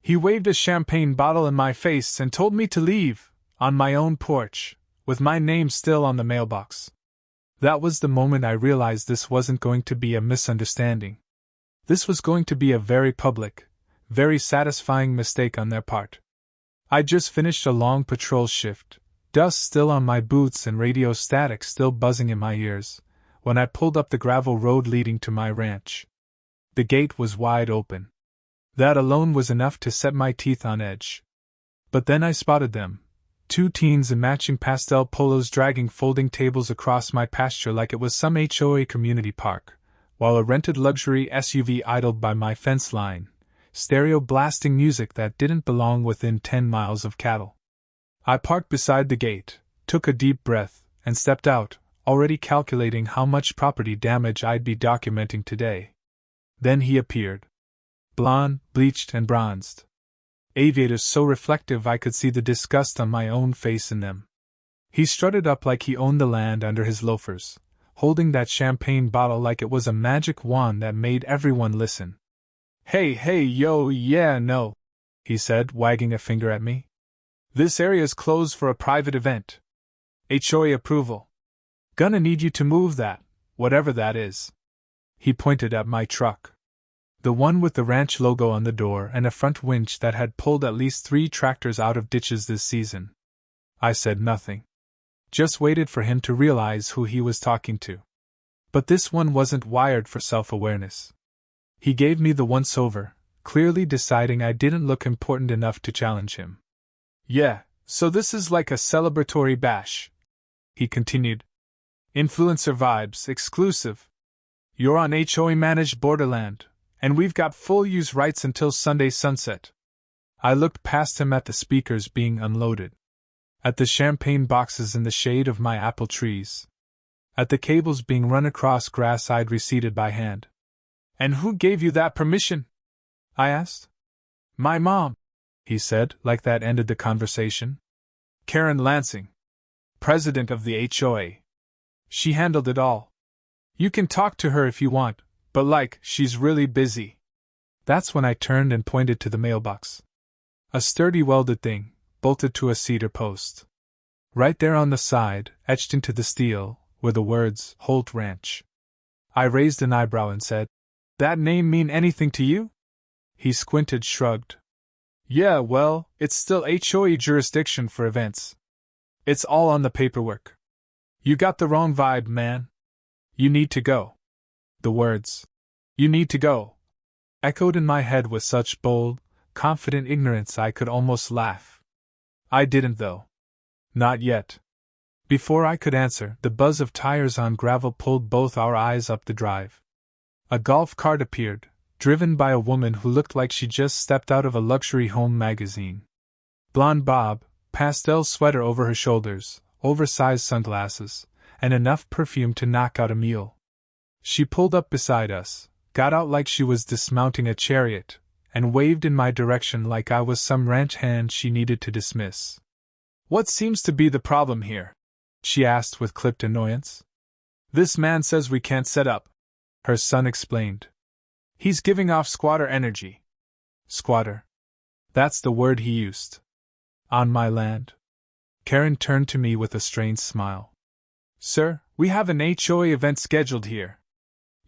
He waved a champagne bottle in my face and told me to leave, on my own porch, with my name still on the mailbox. That was the moment I realized this wasn't going to be a misunderstanding. This was going to be a very public, very satisfying mistake on their part. I'd just finished a long patrol shift, dust still on my boots and radio static still buzzing in my ears, when I pulled up the gravel road leading to my ranch. The gate was wide open. That alone was enough to set my teeth on edge. But then I spotted them, 2 teens in matching pastel polos dragging folding tables across my pasture like it was some HOA community park, while a rented luxury SUV idled by my fence line, stereo blasting music that didn't belong within 10 miles of cattle. I parked beside the gate, took a deep breath, and stepped out, already calculating how much property damage I'd be documenting today. Then he appeared. Blonde, bleached, and bronzed. Aviators so reflective I could see the disgust on my own face in them. He strutted up like he owned the land under his loafers, holding that champagne bottle like it was a magic wand that made everyone listen. Hey, yo, yeah, no, he said, wagging a finger at me. This area's closed for a private event. HOA approval. Gonna need you to move that, whatever that is. He pointed at my truck. The one with the ranch logo on the door and a front winch that had pulled at least 3 tractors out of ditches this season. I said nothing. Just waited for him to realize who he was talking to. But this one wasn't wired for self-awareness. He gave me the once-over, clearly deciding I didn't look important enough to challenge him. Yeah, so this is like a celebratory bash, he continued. Influencer vibes, exclusive. You're on HOA-managed borderland, and we've got full use rights until Sunday sunset. I looked past him at the speakers being unloaded, at the champagne boxes in the shade of my apple trees, at the cables being run across grass I'd reseeded by hand. And who gave you that permission? I asked. My mom, he said, like that ended the conversation. Karen Lansing, president of the HOA. She handled it all. You can talk to her if you want, but she's really busy. That's when I turned and pointed to the mailbox. A sturdy welded thing, bolted to a cedar post. Right there on the side, etched into the steel, were the words, Holt Ranch. I raised an eyebrow and said, That name mean anything to you? He squinted, shrugged. Yeah, well, it's still HOA jurisdiction for events. It's all on the paperwork. You got the wrong vibe, man. You need to go. The words, you need to go, echoed in my head with such bold, confident ignorance I could almost laugh. I didn't, though. Not yet. Before I could answer, the buzz of tires on gravel pulled both our eyes up the drive. A golf cart appeared, driven by a woman who looked like she just stepped out of a luxury home magazine. Blonde bob, pastel sweater over her shoulders, oversized sunglasses, and enough perfume to knock out a mule. She pulled up beside us, got out like she was dismounting a chariot, and waved in my direction like I was some ranch hand she needed to dismiss. What seems to be the problem here? She asked with clipped annoyance. This man says we can't set up, her son explained. He's giving off squatter energy. Squatter. That's the word he used. On my land. Karen turned to me with a strange smile. Sir, we have an HOA event scheduled here.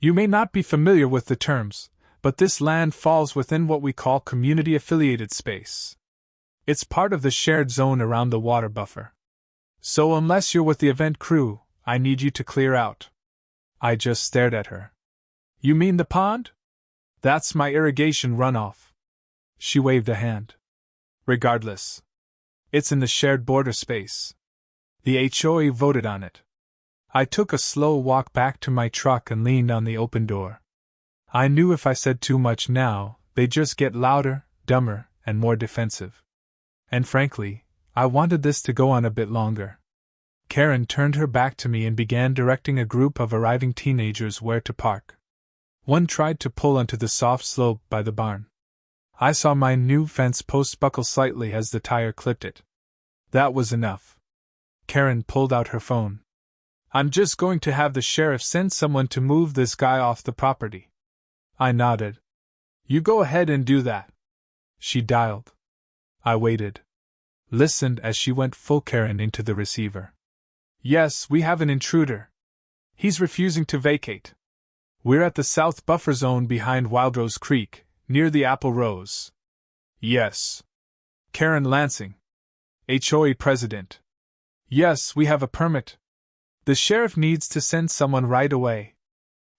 You may not be familiar with the terms, but this land falls within what we call community-affiliated space. It's part of the shared zone around the water buffer. So unless you're with the event crew, I need you to clear out. I just stared at her. You mean the pond? That's my irrigation runoff. She waved a hand. Regardless. It's in the shared border space. The HOA voted on it. I took a slow walk back to my truck and leaned on the open door. I knew if I said too much now, they'd just get louder, dumber, and more defensive. And frankly, I wanted this to go on a bit longer. Karen turned her back to me and began directing a group of arriving teenagers where to park. One tried to pull onto the soft slope by the barn. I saw my new fence post buckle slightly as the tire clipped it. That was enough. Karen pulled out her phone. I'm just going to have the sheriff send someone to move this guy off the property. I nodded. You go ahead and do that. She dialed. I waited. Listened as she went full Karen into the receiver. Yes, we have an intruder. He's refusing to vacate. We're at the south buffer zone behind Wildrose Creek, near the Apple Rose. Yes. Karen Lansing. HOA President. Yes, we have a permit. The sheriff needs to send someone right away.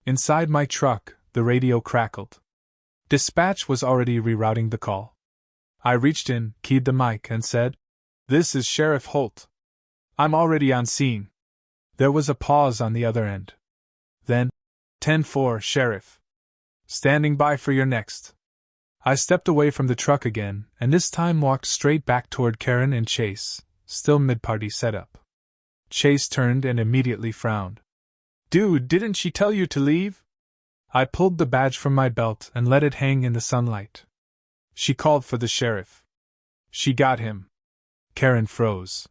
Inside my truck, the radio crackled. Dispatch was already rerouting the call. I reached in, keyed the mic, and said, "This is Sheriff Holt. I'm already on scene." There was a pause on the other end. Then, 10-4, Sheriff. Standing by for your next. I stepped away from the truck again, and this time walked straight back toward Karen and Chase, still mid-party setup. Chase turned and immediately frowned. "Dude, didn't she tell you to leave?" I pulled the badge from my belt and let it hang in the sunlight. "She called for the sheriff. She got him." Karen froze.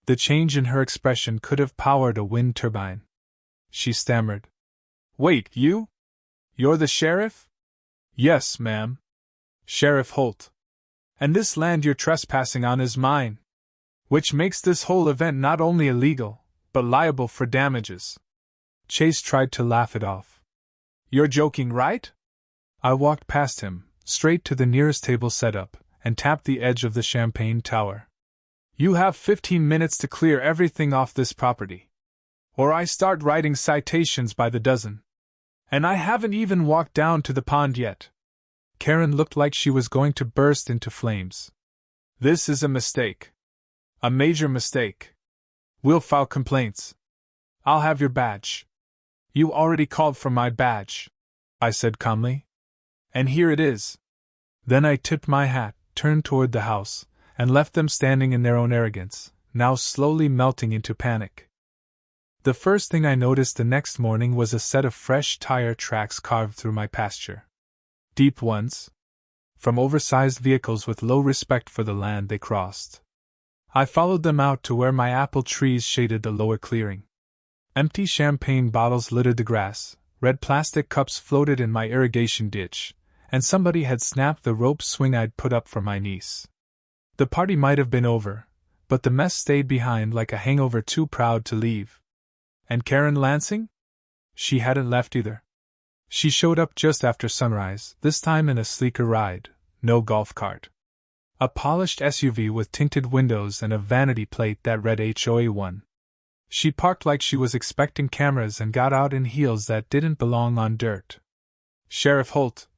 The change in her expression could have powered a wind turbine. She stammered. "Wait, you? You're the sheriff?" "Yes, ma'am. Sheriff Holt. And this land you're trespassing on is mine. Which makes this whole event not only illegal, but liable for damages." Chase tried to laugh it off. "You're joking, right?" I walked past him, straight to the nearest table set up, and tapped the edge of the champagne tower. "You have 15 minutes to clear everything off this property. Or I start writing citations by the dozen. And I haven't even walked down to the pond yet." Karen looked like she was going to burst into flames. "This is a mistake. A major mistake. We'll file complaints. I'll have your badge." "You already called for my badge," I said calmly. "And here it is." Then I tipped my hat, turned toward the house, and left them standing in their own arrogance, now slowly melting into panic. The first thing I noticed the next morning was a set of fresh tire tracks carved through my pasture. Deep ones. From oversized vehicles with low respect for the land they crossed. I followed them out to where my apple trees shaded the lower clearing. Empty champagne bottles littered the grass, red plastic cups floated in my irrigation ditch, and somebody had snapped the rope swing I'd put up for my niece. The party might have been over, but the mess stayed behind like a hangover too proud to leave. And Karen Lansing? She hadn't left either. She showed up just after sunrise, this time in a sleeker ride, no golf cart. A polished SUV with tinted windows and a vanity plate that read HOA 1. She parked like she was expecting cameras and got out in heels that didn't belong on dirt. "Sheriff Holt,"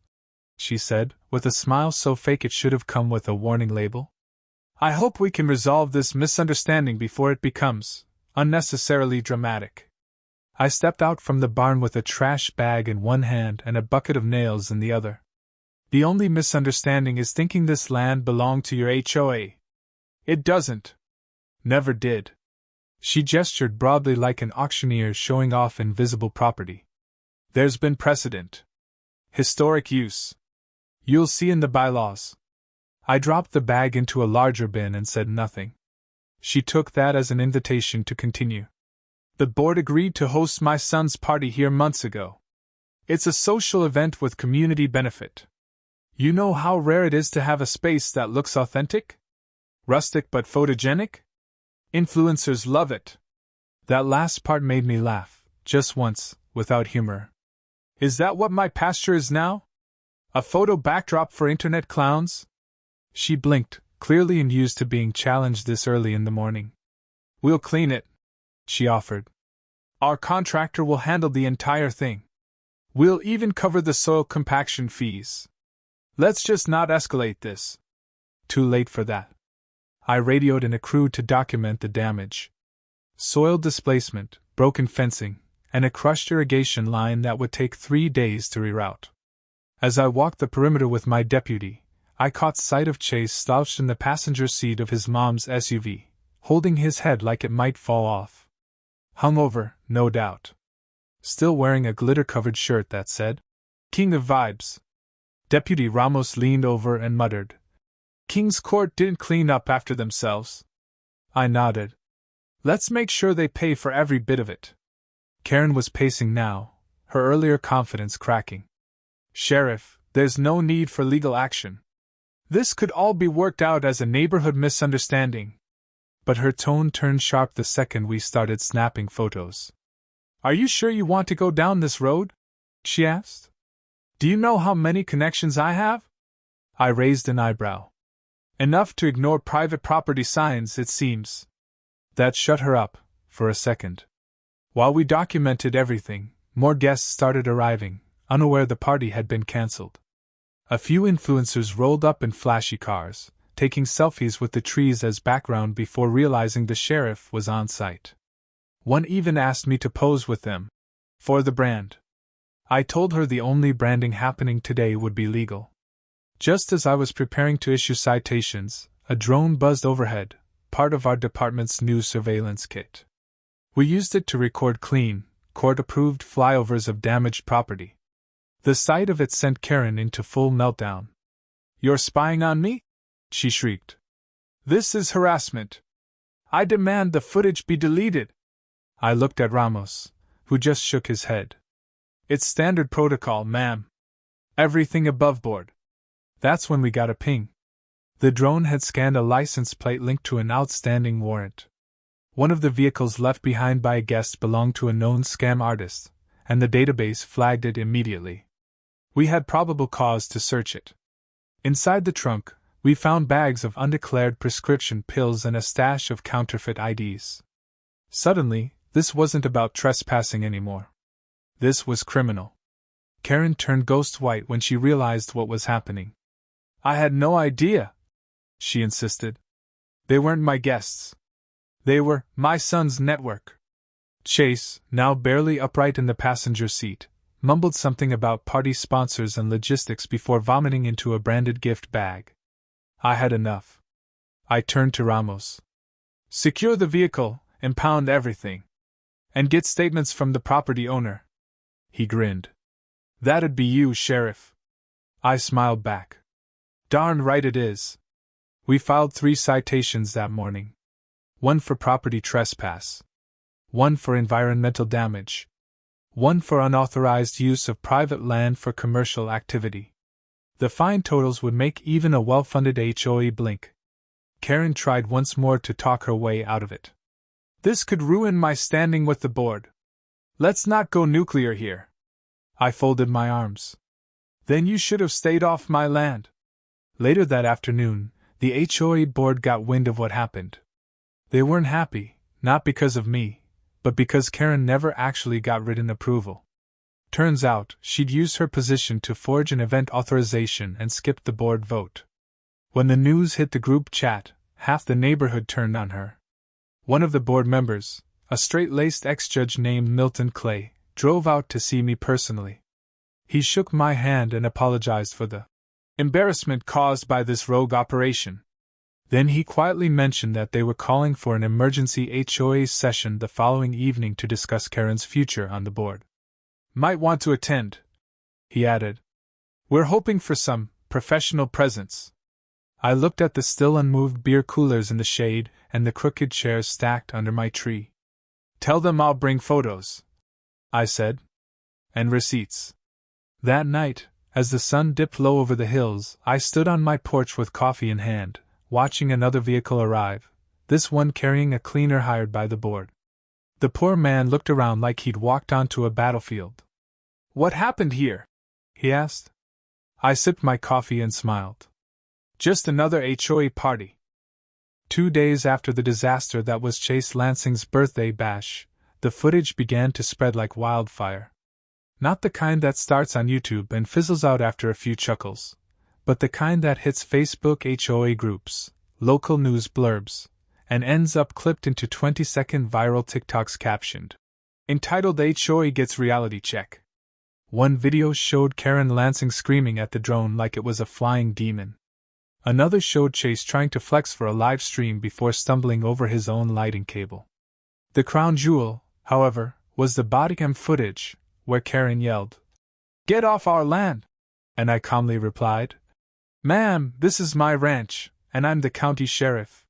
she said, with a smile so fake it should have come with a warning label. "I hope we can resolve this misunderstanding before it becomes unnecessarily dramatic." I stepped out from the barn with a trash bag in one hand and a bucket of nails in the other. "The only misunderstanding is thinking this land belonged to your HOA. It doesn't. Never did." She gestured broadly like an auctioneer showing off invisible property. "There's been precedent. Historic use. You'll see in the bylaws." I dropped the bag into a larger bin and said nothing. She took that as an invitation to continue. "The board agreed to host my son's party here months ago. It's a social event with community benefit. You know how rare it is to have a space that looks authentic? Rustic but photogenic? Influencers love it." That last part made me laugh, just once, without humor. "Is that what my pasture is now? A photo backdrop for internet clowns?" She blinked, clearly unused to being challenged this early in the morning. "We'll clean it," she offered. "Our contractor will handle the entire thing. We'll even cover the soil compaction fees. Let's just not escalate this." Too late for that. I radioed in a crew to document the damage. Soil displacement, broken fencing, and a crushed irrigation line that would take 3 days to reroute. As I walked the perimeter with my deputy, I caught sight of Chase slouched in the passenger seat of his mom's SUV, holding his head like it might fall off. Hungover, no doubt. Still wearing a glitter-covered shirt that said, "King of Vibes." Deputy Ramos leaned over and muttered, "King's Court didn't clean up after themselves." I nodded. "Let's make sure they pay for every bit of it." Karen was pacing now, her earlier confidence cracking. "Sheriff, there's no need for legal action. This could all be worked out as a neighborhood misunderstanding. But her tone turned sharp the second we started snapping photos. Are you sure you want to go down this road? She asked. Do you know how many connections I have? I raised an eyebrow. Enough to ignore private property signs, it seems. That shut her up, for a second. While we documented everything, more guests started arriving, unaware the party had been cancelled. A few influencers rolled up in flashy cars, taking selfies with the trees as background before realizing the sheriff was on site. One even asked me to pose with them. For the brand. I told her the only branding happening today would be legal. Just as I was preparing to issue citations, a drone buzzed overhead, part of our department's new surveillance kit. We used it to record clean, court-approved flyovers of damaged property. The sight of it sent Karen into full meltdown. You're spying on me? She shrieked. This is harassment. I demand the footage be deleted. I looked at Ramos, who just shook his head. It's standard protocol, ma'am. Everything above board. That's when we got a ping. The drone had scanned a license plate linked to an outstanding warrant. One of the vehicles left behind by a guest belonged to a known scam artist, and the database flagged it immediately. We had probable cause to search it. Inside the trunk, we found bags of undeclared prescription pills and a stash of counterfeit IDs. Suddenly, this wasn't about trespassing anymore. This was criminal. Karen turned ghost white when she realized what was happening. I had no idea, she insisted. They weren't my guests. They were my son's network. Chase, now barely upright in the passenger seat, mumbled something about party sponsors and logistics before vomiting into a branded gift bag. I had enough. I turned to Ramos. Secure the vehicle, impound everything. And get statements from the property owner. He grinned. That'd be you, Sheriff. I smiled back. Darn right it is. We filed 3 citations that morning. 1 for property trespass. 1 for environmental damage. 1 for unauthorized use of private land for commercial activity. The fine totals would make even a well-funded HOA blink. Karen tried once more to talk her way out of it. This could ruin my standing with the board. Let's not go nuclear here. I folded my arms. Then you should have stayed off my land. Later that afternoon, the HOA board got wind of what happened. They weren't happy, not because of me, but because Karen never actually got written approval. Turns out, she'd used her position to forge an event authorization and skipped the board vote. When the news hit the group chat, half the neighborhood turned on her. One of the board members, a straight-laced ex-judge named Milton Clay, drove out to see me personally. He shook my hand and apologized for the embarrassment caused by this rogue operation. Then he quietly mentioned that they were calling for an emergency HOA session the following evening to discuss Karen's future on the board. Might want to attend, he added. We're hoping for some professional presence. I looked at the still unmoved beer coolers in the shade and the crooked chairs stacked under my tree. Tell them I'll bring photos, I said. And receipts. That night, as the sun dipped low over the hills, I stood on my porch with coffee in hand, watching another vehicle arrive, this one carrying a cleaner hired by the board. The poor man looked around like he'd walked onto a battlefield. What happened here? He asked. I sipped my coffee and smiled. Just another HOA party. 2 days after the disaster that was Chase Lansing's birthday bash, the footage began to spread like wildfire. Not the kind that starts on YouTube and fizzles out after a few chuckles, but the kind that hits Facebook HOA groups, local news blurbs, and ends up clipped into 20-second viral TikToks captioned, entitled HOA Gets Reality Check. One video showed Karen Lansing screaming at the drone like it was a flying demon. Another showed Chase trying to flex for a live stream before stumbling over his own lighting cable. The crown jewel, however, was the bodycam footage, where Karen yelled, "Get off our land!" And I calmly replied, "Ma'am, this is my ranch, and I'm the county sheriff."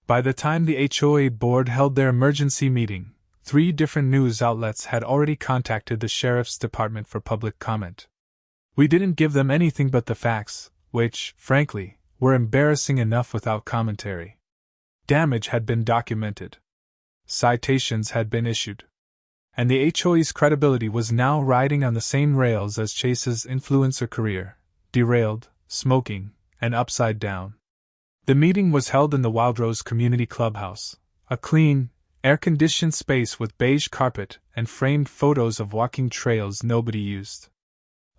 By the time the HOA board held their emergency meeting, 3 different news outlets had already contacted the sheriff's department for public comment. We didn't give them anything but the facts, which, frankly, were embarrassing enough without commentary. Damage had been documented. Citations had been issued. And the HOA's credibility was now riding on the same rails as Chase's influencer career, derailed, smoking, and upside down. The meeting was held in the Wildrose Community Clubhouse, a clean, air-conditioned space with beige carpet and framed photos of walking trails nobody used.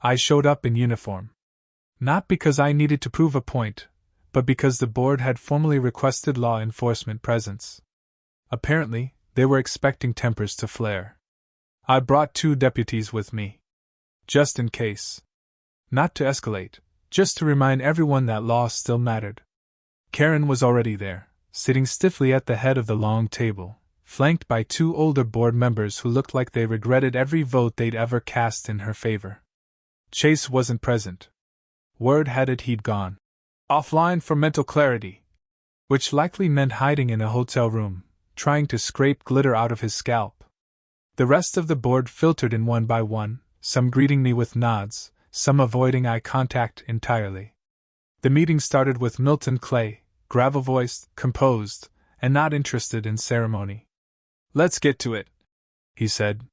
I showed up in uniform. Not because I needed to prove a point, but because the board had formally requested law enforcement presence. Apparently, they were expecting tempers to flare. I brought 2 deputies with me. Just in case. Not to escalate, just to remind everyone that law still mattered. Karen was already there, sitting stiffly at the head of the long table, flanked by 2 older board members who looked like they regretted every vote they'd ever cast in her favor. Chase wasn't present. Word had it he'd gone offline for mental clarity, which likely meant hiding in a hotel room, trying to scrape glitter out of his scalp. The rest of the board filtered in one by one, some greeting me with nods, some avoiding eye contact entirely. The meeting started with Milton Clay, gravel-voiced, composed, and not interested in ceremony. "Let's get to it," he said.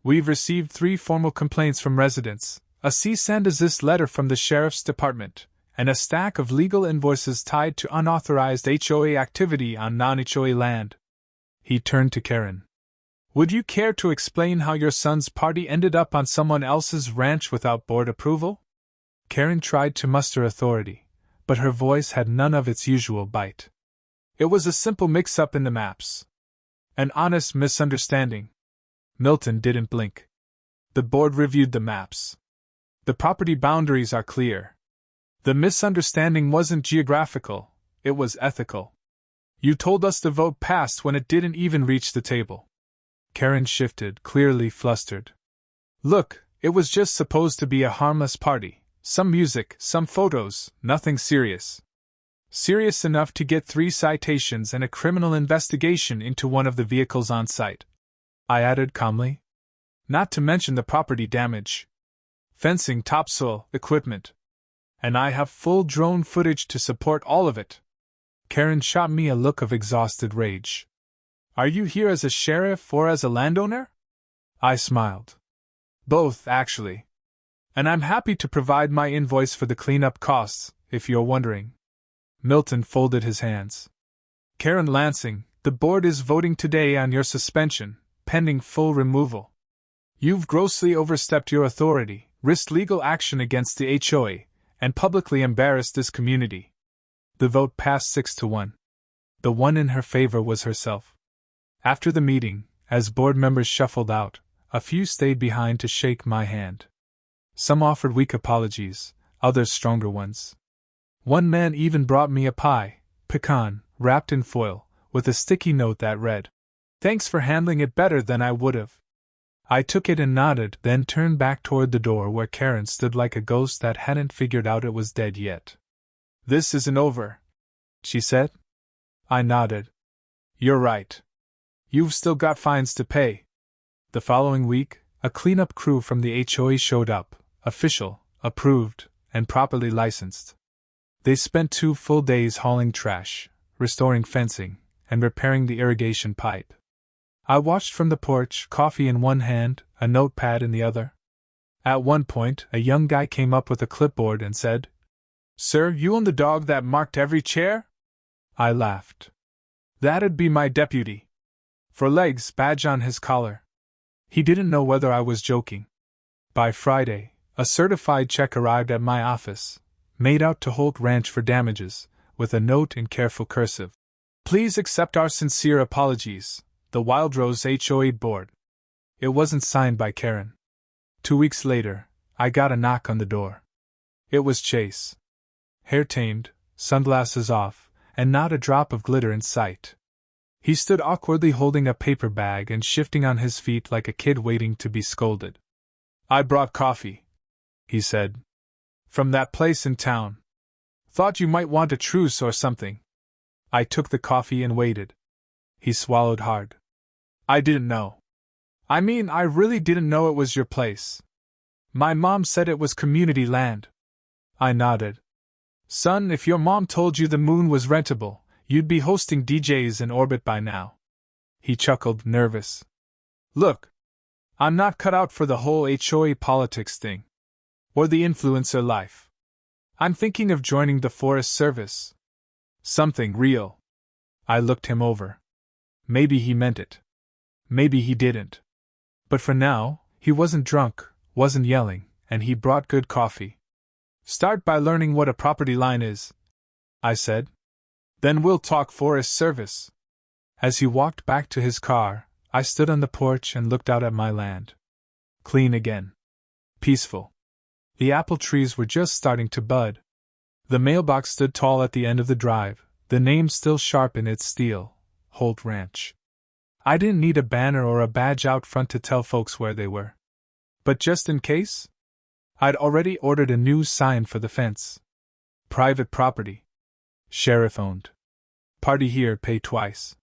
"We've received 3 formal complaints from residents, a cease and desist letter from the sheriff's department, and a stack of legal invoices tied to unauthorized HOA activity on non-HOA land." He turned to Karen. "Would you care to explain how your son's party ended up on someone else's ranch without board approval?" Karen tried to muster authority, but her voice had none of its usual bite. "It was a simple mix-up in the maps. An honest misunderstanding." Milton didn't blink. "The board reviewed the maps. The property boundaries are clear. The misunderstanding wasn't geographical, it was ethical. You told us the vote passed when it didn't even reach the table." Karen shifted, clearly flustered. "Look, it was just supposed to be a harmless party. Some music, some photos, nothing serious. Serious enough to get 3 citations and a criminal investigation into one of the vehicles on site," I added calmly. "Not to mention the property damage. Fencing, topsoil, equipment. And I have full drone footage to support all of it." Karen shot me a look of exhausted rage. "Are you here as a sheriff or as a landowner?" I smiled. "Both, actually. And I'm happy to provide my invoice for the cleanup costs, if you're wondering." Milton folded his hands. "Karen Lansing, the board is voting today on your suspension, pending full removal. You've grossly overstepped your authority, risked legal action against the HOA, and publicly embarrassed this community." The vote passed 6-1. The one in her favor was herself. After the meeting, as board members shuffled out, a few stayed behind to shake my hand. Some offered weak apologies, others stronger ones. One man even brought me a pie, pecan, wrapped in foil, with a sticky note that read, "Thanks for handling it better than I would have." I took it and nodded, then turned back toward the door where Karen stood like a ghost that hadn't figured out it was dead yet. "This isn't over," she said. I nodded. "You're right. You've still got fines to pay." The following week, a cleanup crew from the HOA showed up, official, approved, and properly licensed. They spent 2 full days hauling trash, restoring fencing, and repairing the irrigation pipe. I watched from the porch, coffee in one hand, a notepad in the other. At one point, a young guy came up with a clipboard and said, "Sir, you own the dog that marked every chair?" I laughed. "That'd be my deputy. For legs, badge on his collar." He didn't know whether I was joking. By Friday, a certified check arrived at my office, made out to Holt Ranch for damages, with a note in careful cursive. "Please accept our sincere apologies, the Wildrose HOA Board." It wasn't signed by Karen. 2 weeks later, I got a knock on the door. It was Chase. Hair tamed, sunglasses off, and not a drop of glitter in sight. He stood awkwardly holding a paper bag and shifting on his feet like a kid waiting to be scolded. "I brought coffee," he said. "From that place in town. Thought you might want a truce or something." I took the coffee and waited. He swallowed hard. "I didn't know. I mean, I really didn't know it was your place. My mom said it was community land." I nodded. Son, if your mom told you the moon was rentable, you'd be hosting DJs in orbit by now. He chuckled, nervous. Look, I'm not cut out for the whole HOA politics thing. Or the influencer life. I'm thinking of joining the Forest Service. Something real. I looked him over. Maybe he meant it. Maybe he didn't. But for now, he wasn't drunk, wasn't yelling, and he brought good coffee. Start by learning what a property line is, I said. Then we'll talk Forest Service. As he walked back to his car, I stood on the porch and looked out at my land. Clean again. Peaceful. The apple trees were just starting to bud. The mailbox stood tall at the end of the drive, the name still sharp in its steel, Holt Ranch. I didn't need a banner or a badge out front to tell folks where they were. But just in case, I'd already ordered a new sign for the fence. Private property. Sheriff owned. Party here, pay twice.